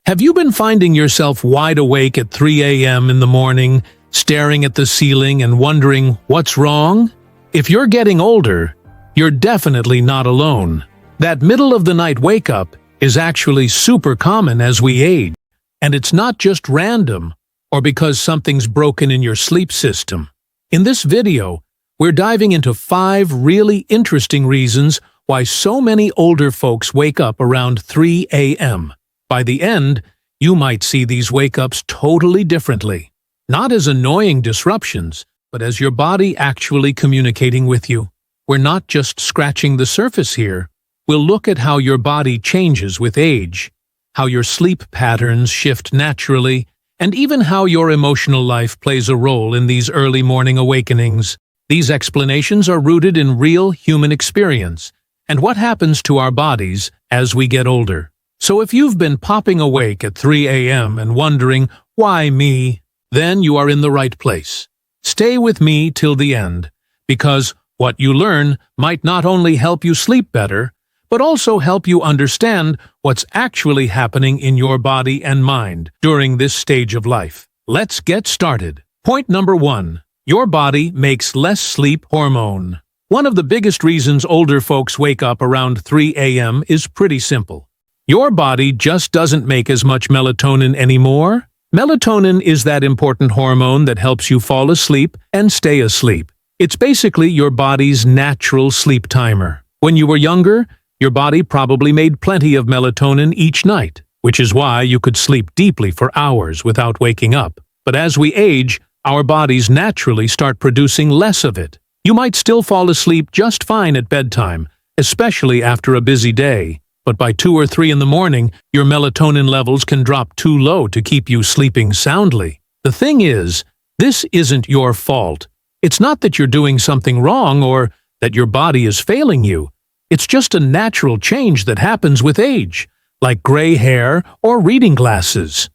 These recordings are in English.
Have you been finding yourself wide awake at 3 a.m. in the morning, staring at the ceiling and wondering what's wrong? If you're getting older, you're definitely not alone. That middle-of-the-night wake-up is actually super common as we age, and it's not just random or because something's broken in your sleep system. In this video, we're diving into 5 really interesting reasons why so many older folks wake up around 3 a.m. By the end, you might see these wake-ups totally differently. Not as annoying disruptions, but as your body actually communicating with you. We're not just scratching the surface here. We'll look at how your body changes with age, how your sleep patterns shift naturally, and even how your emotional life plays a role in these early morning awakenings. These explanations are rooted in real human experience and what happens to our bodies as we get older. So if you've been popping awake at 3 a.m. and wondering, why me? Then you are in the right place. Stay with me till the end, because what you learn might not only help you sleep better, but also help you understand what's actually happening in your body and mind during this stage of life. Let's get started. Point number 1. Your body makes less sleep hormone. One of the biggest reasons older folks wake up around 3 a.m. is pretty simple. Your body just doesn't make as much melatonin anymore. Melatonin is that important hormone that helps you fall asleep and stay asleep. It's basically your body's natural sleep timer. When you were younger, your body probably made plenty of melatonin each night, which is why you could sleep deeply for hours without waking up. But as we age, our bodies naturally start producing less of it. You might still fall asleep just fine at bedtime, especially after a busy day. But by 2 or 3 in the morning, your melatonin levels can drop too low to keep you sleeping soundly. The thing is, this isn't your fault. It's not that you're doing something wrong or that your body is failing you. It's just a natural change that happens with age, like gray hair or reading glasses.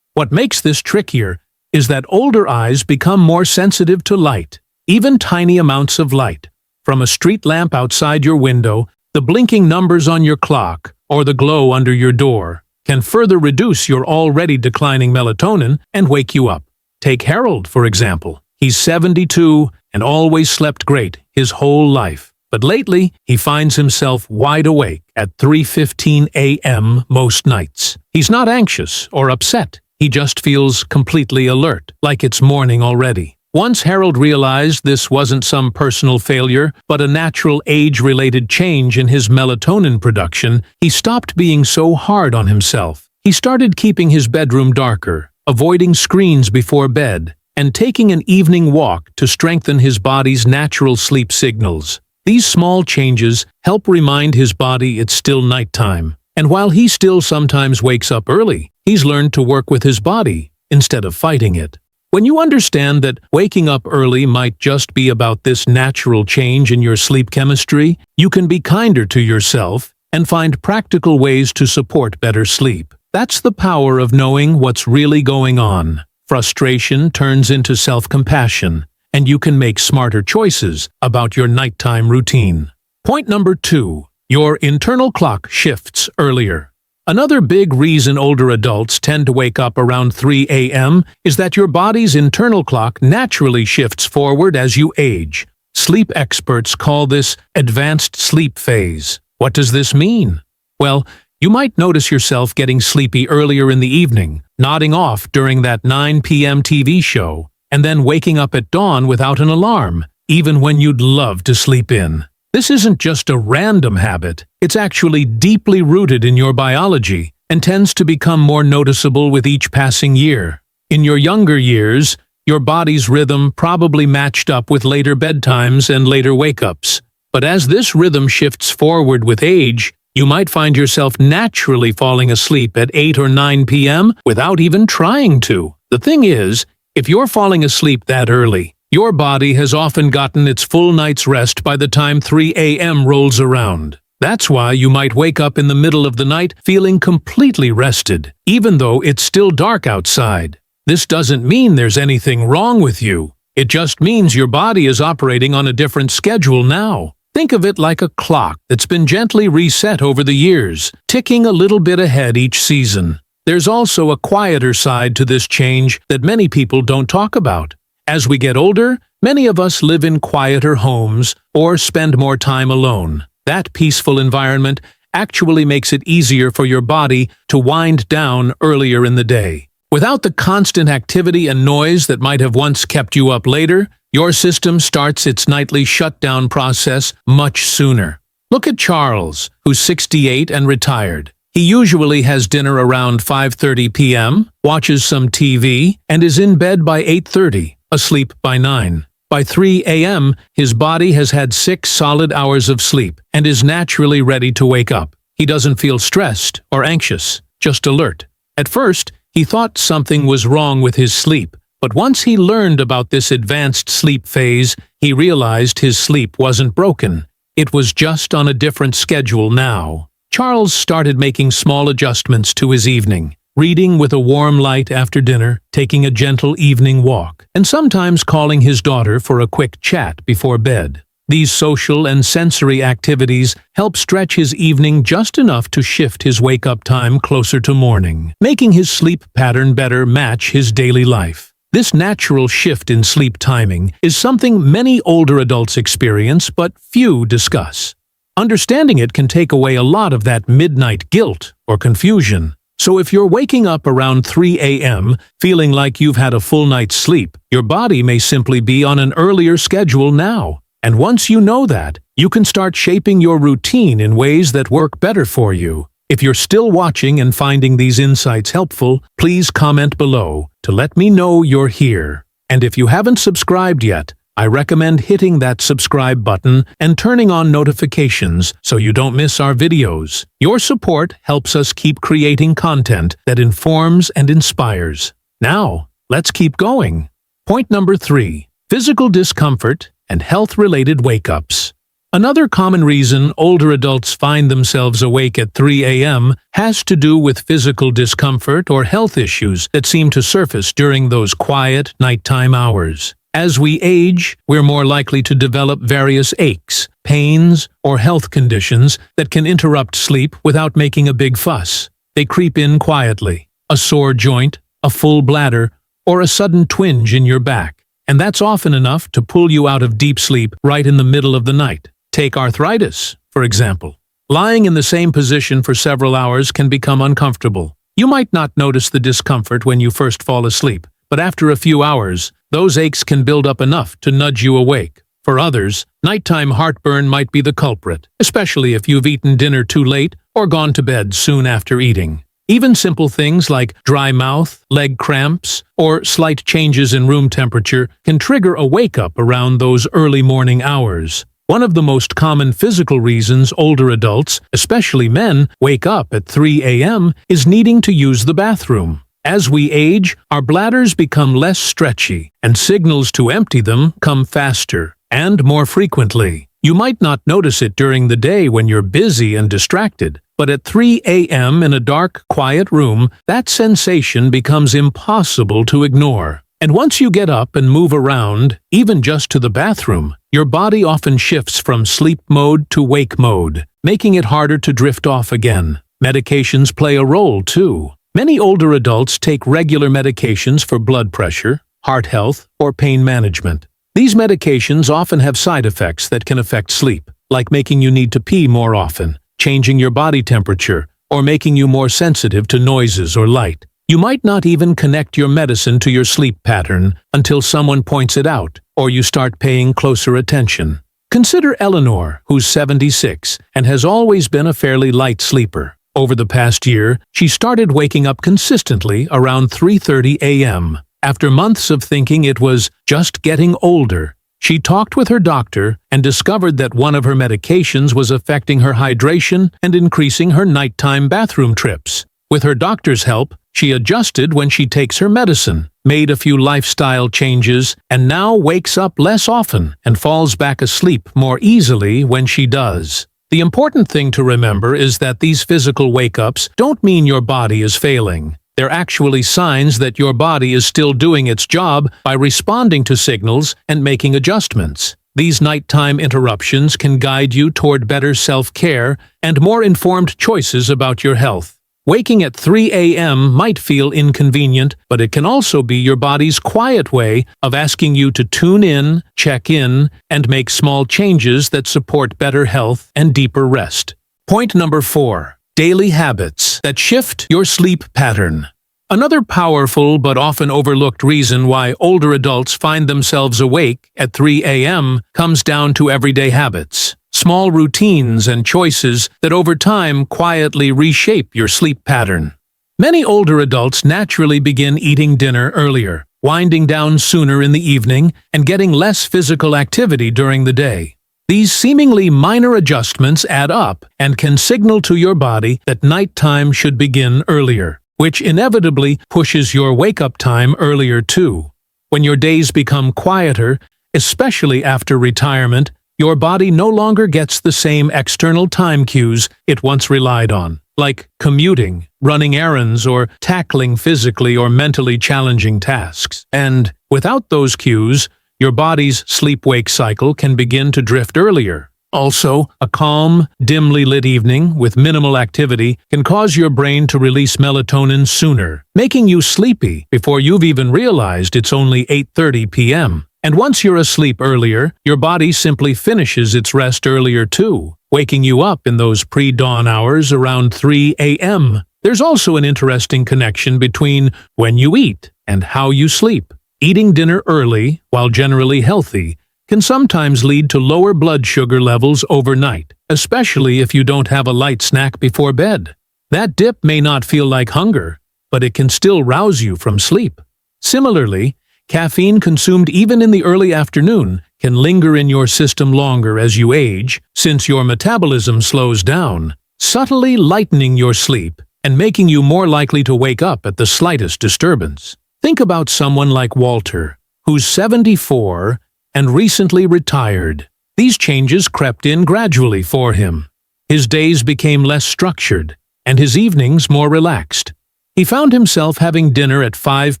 What makes this trickier is that older eyes become more sensitive to light, even tiny amounts of light. From a street lamp outside your window, the blinking numbers on your clock, or the glow under your door, can further reduce your already declining melatonin and wake you up. Take Harold, for example. He's 72 and always slept great his whole life. But lately, he finds himself wide awake at 3:15 a.m. most nights. He's not anxious or upset. He just feels completely alert, like it's morning already. Once Harold realized this wasn't some personal failure, but a natural age-related change in his melatonin production, he stopped being so hard on himself. He started keeping his bedroom darker, avoiding screens before bed, and taking an evening walk to strengthen his body's natural sleep signals. These small changes help remind his body it's still nighttime. And while he still sometimes wakes up early, he's learned to work with his body instead of fighting it. When you understand that waking up early might just be about this natural change in your sleep chemistry, you can be kinder to yourself and find practical ways to support better sleep. That's the power of knowing what's really going on. Frustration turns into self-compassion, and you can make smarter choices about your nighttime routine. Point number 2. Your internal clock shifts earlier. Another big reason older adults tend to wake up around 3 a.m. is that your body's internal clock naturally shifts forward as you age. Sleep experts call this advanced sleep phase. What does this mean? Well, you might notice yourself getting sleepy earlier in the evening, nodding off during that 9 p.m. TV show, and then waking up at dawn without an alarm, even when you'd love to sleep in. This isn't just a random habit, it's actually deeply rooted in your biology and tends to become more noticeable with each passing year. In your younger years, your body's rhythm probably matched up with later bedtimes and later wake-ups. But as this rhythm shifts forward with age, you might find yourself naturally falling asleep at 8 or 9 p.m. without even trying to. The thing is, if you're falling asleep that early, your body has often gotten its full night's rest by the time 3 a.m. rolls around. That's why you might wake up in the middle of the night feeling completely rested, even though it's still dark outside. This doesn't mean there's anything wrong with you. It just means your body is operating on a different schedule now. Think of it like a clock that's been gently reset over the years, ticking a little bit ahead each season. There's also a quieter side to this change that many people don't talk about. As we get older, many of us live in quieter homes or spend more time alone. That peaceful environment actually makes it easier for your body to wind down earlier in the day. Without the constant activity and noise that might have once kept you up later, your system starts its nightly shutdown process much sooner. Look at Charles, who's 68 and retired. He usually has dinner around 5:30 p.m., watches some TV, and is in bed by 8:30, asleep by 9. By 3 a.m., his body has had 6 solid hours of sleep and is naturally ready to wake up. He doesn't feel stressed or anxious, just alert. At first, he thought something was wrong with his sleep, but once he learned about this advanced sleep phase, he realized his sleep wasn't broken. It was just on a different schedule now. Charles started making small adjustments to his evening, reading with a warm light after dinner, taking a gentle evening walk, and sometimes calling his daughter for a quick chat before bed. These social and sensory activities help stretch his evening just enough to shift his wake-up time closer to morning, making his sleep pattern better match his daily life. This natural shift in sleep timing is something many older adults experience but few discuss. Understanding it can take away a lot of that midnight guilt or confusion. So if you're waking up around 3 a.m. feeling like you've had a full night's sleep, your body may simply be on an earlier schedule now. And once you know that, you can start shaping your routine in ways that work better for you. If you're still watching and finding these insights helpful, please comment below to let me know you're here. And if you haven't subscribed yet, I recommend hitting that subscribe button and turning on notifications so you don't miss our videos. Your support helps us keep creating content that informs and inspires. Now, let's keep going. Point number 3. Physical discomfort and health-related wake-ups. Another common reason older adults find themselves awake at 3 a.m. has to do with physical discomfort or health issues that seem to surface during those quiet nighttime hours. As we age, we're more likely to develop various aches, pains, or health conditions that can interrupt sleep without making a big fuss. They creep in quietly. A sore joint, a full bladder, or a sudden twinge in your back. And that's often enough to pull you out of deep sleep right in the middle of the night. Take arthritis, for example. Lying in the same position for several hours can become uncomfortable. You might not notice the discomfort when you first fall asleep, but after a few hours, those aches can build up enough to nudge you awake. For others, nighttime heartburn might be the culprit, especially if you've eaten dinner too late or gone to bed soon after eating. Even simple things like dry mouth, leg cramps, or slight changes in room temperature can trigger a wake-up around those early morning hours. One of the most common physical reasons older adults, especially men, wake up at 3 a.m. is needing to use the bathroom. As we age, our bladders become less stretchy, and signals to empty them come faster and more frequently. You might not notice it during the day when you're busy and distracted, but at 3 a.m. in a dark, quiet room, that sensation becomes impossible to ignore. And once you get up and move around, even just to the bathroom, your body often shifts from sleep mode to wake mode, making it harder to drift off again. Medications play a role, too. Many older adults take regular medications for blood pressure, heart health, or pain management. These medications often have side effects that can affect sleep, like making you need to pee more often, changing your body temperature, or making you more sensitive to noises or light. You might not even connect your medicine to your sleep pattern until someone points it out, or you start paying closer attention. Consider Eleanor, who's 76 and has always been a fairly light sleeper. Over the past year, she started waking up consistently around 3:30 a.m. After months of thinking it was just getting older, she talked with her doctor and discovered that one of her medications was affecting her hydration and increasing her nighttime bathroom trips. With her doctor's help, she adjusted when she takes her medicine, made a few lifestyle changes, and now wakes up less often and falls back asleep more easily when she does. The important thing to remember is that these physical wake-ups don't mean your body is failing. They're actually signs that your body is still doing its job by responding to signals and making adjustments. These nighttime interruptions can guide you toward better self-care and more informed choices about your health. Waking at 3 a.m. might feel inconvenient, but it can also be your body's quiet way of asking you to tune in, check in, and make small changes that support better health and deeper rest. Point number 4. Daily habits that shift your sleep pattern. Another powerful but often overlooked reason why older adults find themselves awake at 3 a.m. comes down to everyday habits. Small routines and choices that over time quietly reshape your sleep pattern. Many older adults naturally begin eating dinner earlier, winding down sooner in the evening, and getting less physical activity during the day. These seemingly minor adjustments add up and can signal to your body that nighttime should begin earlier, which inevitably pushes your wake-up time earlier too. When your days become quieter, especially after retirement, your body no longer gets the same external time cues it once relied on, like commuting, running errands, or tackling physically or mentally challenging tasks. And without those cues, your body's sleep-wake cycle can begin to drift earlier. Also, a calm, dimly lit evening with minimal activity can cause your brain to release melatonin sooner, making you sleepy before you've even realized it's only 8:30 p.m. And once you're asleep earlier, your body simply finishes its rest earlier too, waking you up in those pre-dawn hours around 3 a.m. There's also an interesting connection between when you eat and how you sleep. Eating dinner early, while generally healthy, can sometimes lead to lower blood sugar levels overnight, especially if you don't have a light snack before bed. That dip may not feel like hunger, but it can still rouse you from sleep. Similarly, caffeine consumed even in the early afternoon can linger in your system longer as you age, since your metabolism slows down, subtly lightening your sleep and making you more likely to wake up at the slightest disturbance. Think about someone like Walter, who's 74 and recently retired. These changes crept in gradually for him. His days became less structured, and his evenings more relaxed. He found himself having dinner at 5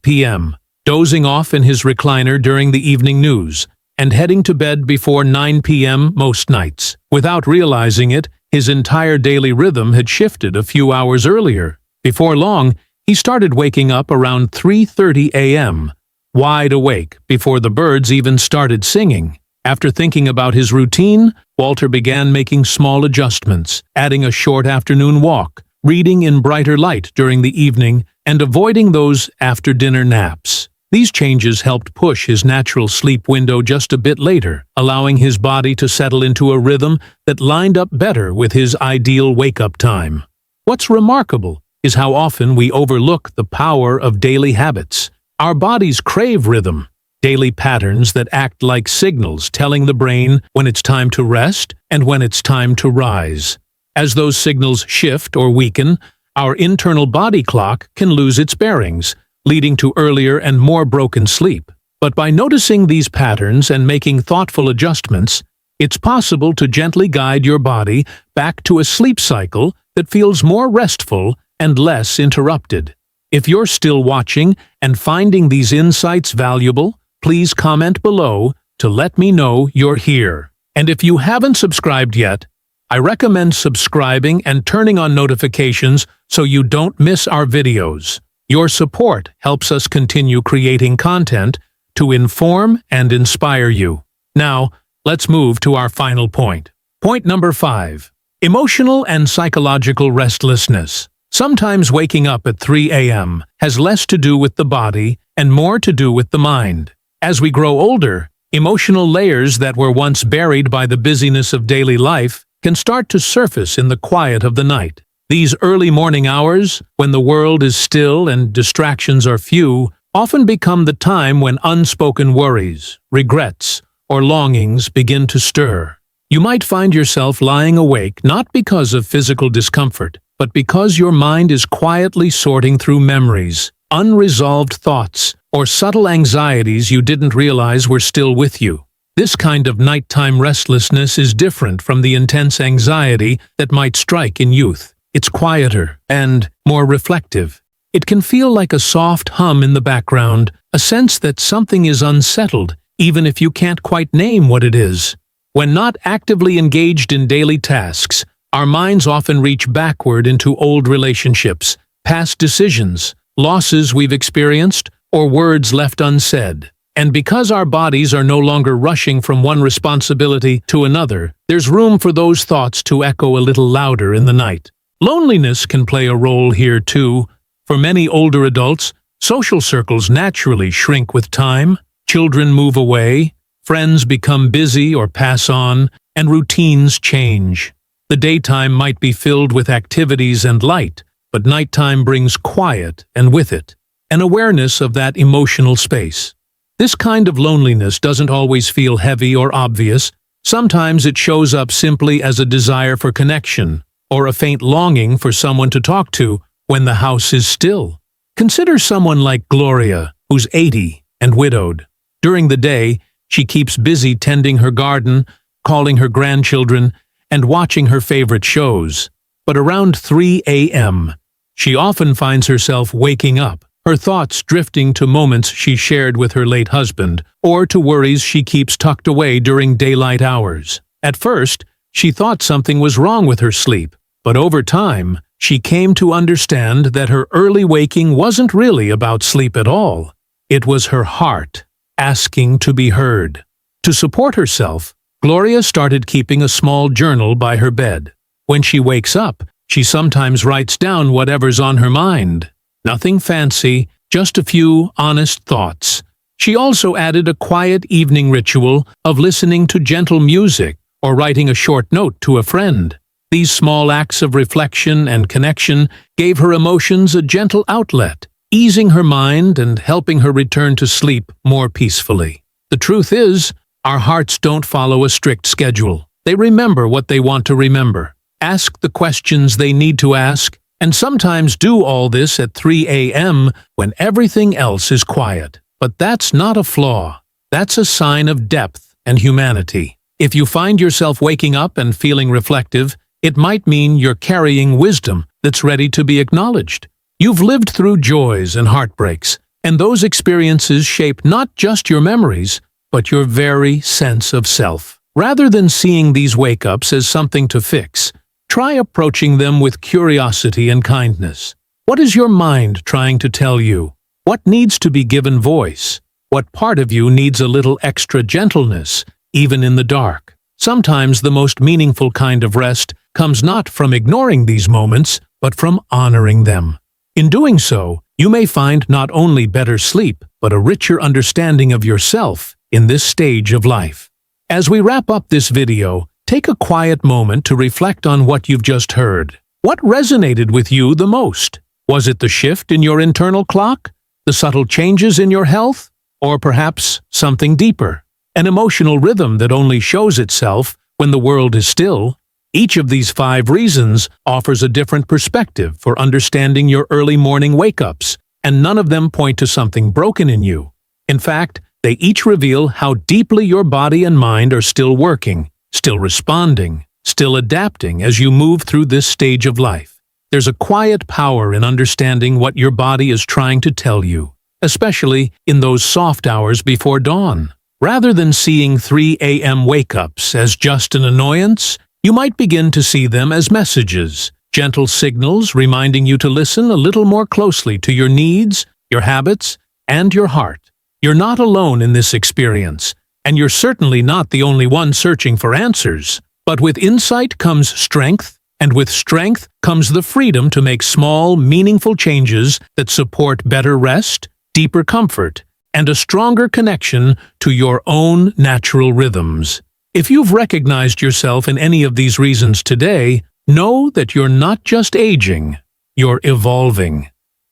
p.m., dozing off in his recliner during the evening news, and heading to bed before 9 p.m. most nights. Without realizing it, his entire daily rhythm had shifted a few hours earlier. Before long, he started waking up around 3:30 a.m., wide awake before the birds even started singing. After thinking about his routine, Walter began making small adjustments, adding a short afternoon walk, reading in brighter light during the evening, and avoiding those after-dinner naps. These changes helped push his natural sleep window just a bit later, allowing his body to settle into a rhythm that lined up better with his ideal wake-up time. What's remarkable is how often we overlook the power of daily habits. Our bodies crave rhythm, daily patterns that act like signals telling the brain when it's time to rest and when it's time to rise. As those signals shift or weaken, our internal body clock can lose its bearings, leading to earlier and more broken sleep. But by noticing these patterns and making thoughtful adjustments, it's possible to gently guide your body back to a sleep cycle that feels more restful and less interrupted. If you're still watching and finding these insights valuable, please comment below to let me know you're here. And if you haven't subscribed yet, I recommend subscribing and turning on notifications so you don't miss our videos. Your support helps us continue creating content to inform and inspire you. Now, let's move to our final point. Point number 5. Emotional and psychological restlessness. Sometimes waking up at 3 a.m. has less to do with the body and more to do with the mind. As we grow older, emotional layers that were once buried by the busyness of daily life can start to surface in the quiet of the night. These early morning hours, when the world is still and distractions are few, often become the time when unspoken worries, regrets, or longings begin to stir. You might find yourself lying awake not because of physical discomfort, but because your mind is quietly sorting through memories, unresolved thoughts, or subtle anxieties you didn't realize were still with you. This kind of nighttime restlessness is different from the intense anxiety that might strike in youth. It's quieter and more reflective. It can feel like a soft hum in the background, a sense that something is unsettled, even if you can't quite name what it is. When not actively engaged in daily tasks, Our minds often reach backward into old relationships, past decisions, losses we've experienced, or words left unsaid. And because our bodies are no longer rushing from one responsibility to another, there's room for those thoughts to echo a little louder in the night. Loneliness can play a role here too. For many older adults, social circles naturally shrink with time, children move away, friends become busy or pass on, and routines change. The daytime might be filled with activities and light, but nighttime brings quiet and with it, an awareness of that emotional space. This kind of loneliness doesn't always feel heavy or obvious. Sometimes it shows up simply as a desire for connection, or a faint longing for someone to talk to when the house is still. Consider someone like Gloria, who's 80 and widowed. During the day, she keeps busy tending her garden, calling her grandchildren, and watching her favorite shows. But around 3 a.m., she often finds herself waking up, her thoughts drifting to moments she shared with her late husband, or to worries she keeps tucked away during daylight hours. At first, she thought something was wrong with her sleep, but over time, she came to understand that her early waking wasn't really about sleep at all. It was her heart asking to be heard. To support herself, Gloria started keeping a small journal by her bed. When she wakes up, she sometimes writes down whatever's on her mind. Nothing fancy, just a few honest thoughts. She also added a quiet evening ritual of listening to gentle music or writing a short note to a friend. These small acts of reflection and connection gave her emotions a gentle outlet, easing her mind and helping her return to sleep more peacefully. The truth is, our hearts don't follow a strict schedule. They remember what they want to remember, ask the questions they need to ask, and sometimes do all this at 3 a.m. when everything else is quiet. But that's not a flaw. That's a sign of depth and humanity. If you find yourself waking up and feeling reflective, it might mean you're carrying wisdom that's ready to be acknowledged. You've lived through joys and heartbreaks, and those experiences shape not just your memories, but your very sense of self. Rather than seeing these wake-ups as something to fix, try approaching them with curiosity and kindness. What is your mind trying to tell you? What needs to be given voice? What part of you needs a little extra gentleness, even in the dark? Sometimes the most meaningful kind of rest comes not from ignoring these moments, but from honoring them. In doing so, you may find not only better sleep, but a richer understanding of yourself in this stage of life. As we wrap up this video, take a quiet moment to reflect on what you've just heard. What resonated with you the most? Was it the shift in your internal clock? The subtle changes in your health? Or perhaps something deeper? An emotional rhythm that only shows itself when the world is still? Each of these 5 reasons offers a different perspective for understanding your early morning wake-ups, and none of them point to something broken in you. In fact, they each reveal how deeply your body and mind are still working, still responding, still adapting as you move through this stage of life. There's a quiet power in understanding what your body is trying to tell you, especially in those soft hours before dawn. Rather than seeing 3 a.m. wake-ups as just an annoyance, you might begin to see them as messages, gentle signals reminding you to listen a little more closely to your needs, your habits, and your heart. You're not alone in this experience, and you're certainly not the only one searching for answers. But with insight comes strength, and with strength comes the freedom to make small, meaningful changes that support better rest, deeper comfort, and a stronger connection to your own natural rhythms. If you've recognized yourself in any of these reasons today, know that you're not just aging, you're evolving.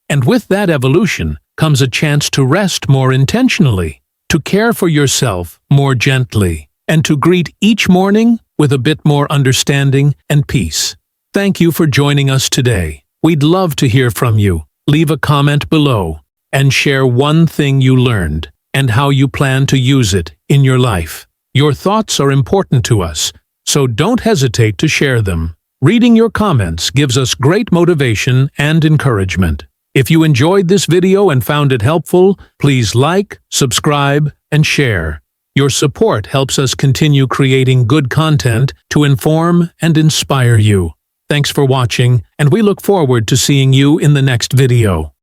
And with that evolution comes a chance to rest more intentionally, to care for yourself more gently, and to greet each morning with a bit more understanding and peace. Thank you for joining us today. We'd love to hear from you. Leave a comment below and share one thing you learned and how you plan to use it in your life. Your thoughts are important to us, so don't hesitate to share them. Reading your comments gives us great motivation and encouragement. If you enjoyed this video and found it helpful, please like, subscribe, and share. Your support helps us continue creating good content to inform and inspire you. Thanks for watching, and we look forward to seeing you in the next video.